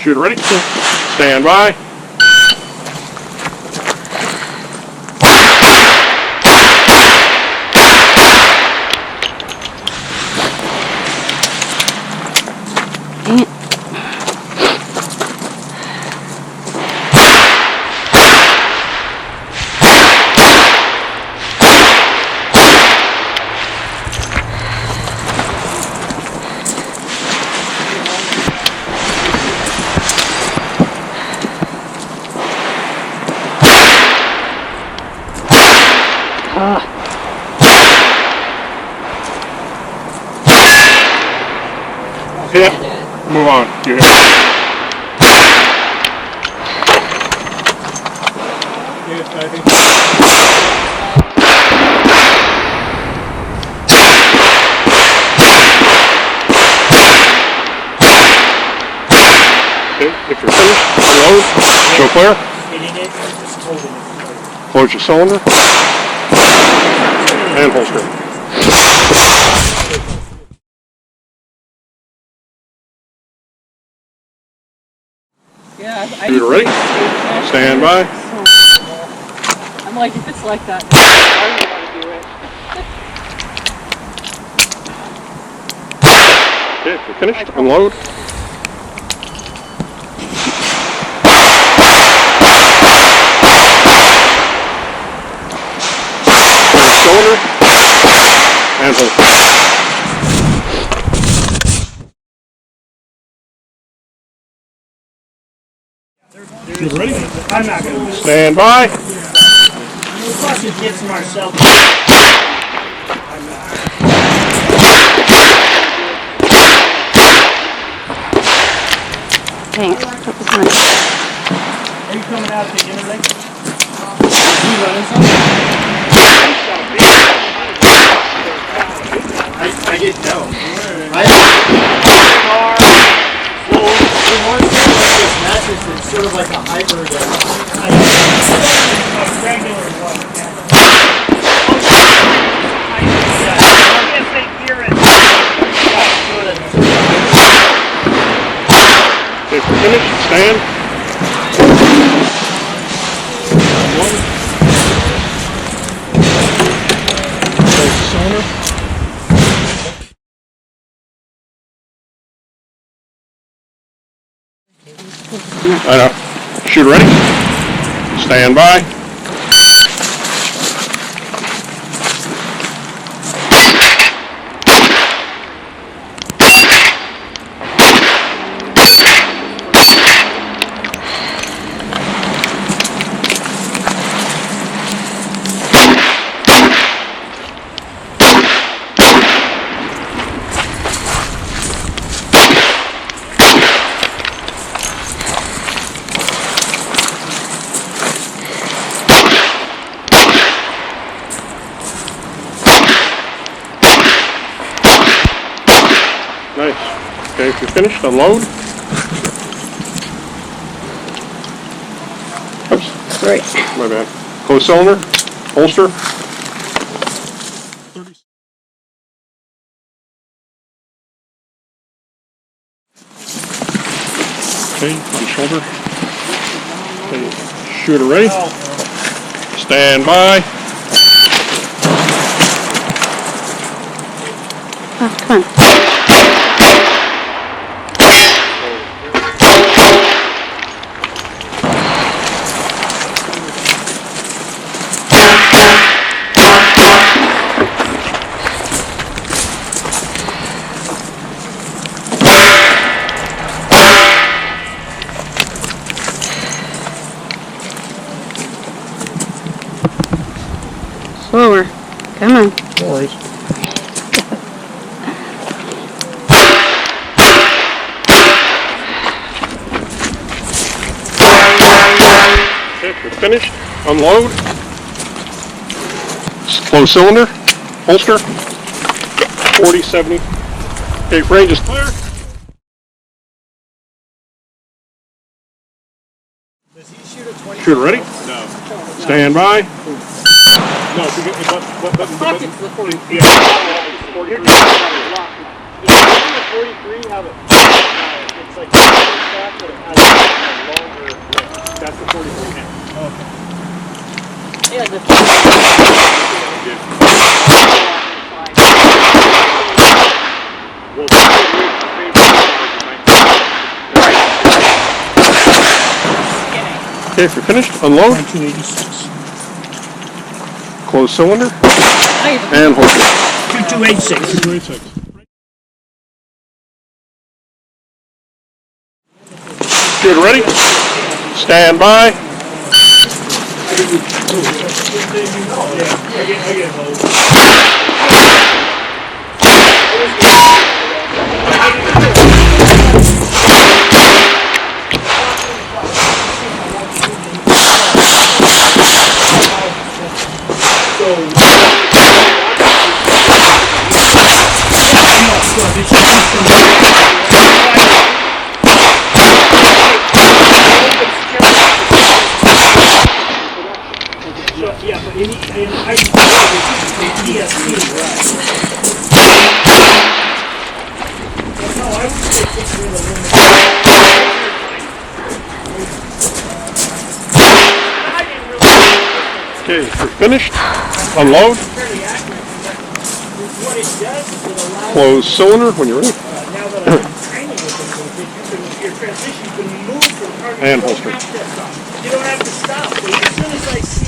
Shooter ready? Stand by. Hit. Move on. You hit. Okay, if you're finished, unload, show clear. Close your cylinder and holster. Yeah, Shooter ready? Stand by. I'm like, if it's like that, I don't want to do it. Okay, if you're finished, unload. Cylinder and holster. You ready? I'm not going to. Stand by. Plus it gets from ourselves. Thanks. Are you coming out at the end of the day? You running something? I get no. I it's sort of like a hybrid. Regular one. Okay, finish, stand. I know. Shooter ready? Stand by. Nice. Okay, if you're finished, unload. Oops. Right. My bad. Close cylinder, holster. Okay, on shoulder. Okay, shooter ready. Stand by. Oh, come on. Slower. Come on. No worries. Okay, if you're finished, unload. Close cylinder, holster. 40, 70. Okay, range is clear. Does he shoot a 20? Shooter ready? No. Stand by. No, if you get the button. Pockets the 43. Yeah. 43. Have it. It's like Okay, if you're finished, unload, 286. close cylinder, and holster. 2286. 286. Good, ready? Stand by. Yeah, but in I ESP, right? No, I would say it's in the limit. Okay, if you're finished, unload, What it does is it allows close cylinder when you're ready, now that I'm training with this little bit, your transition can move from target and to holster. process. You don't have to stop. So as soon as I see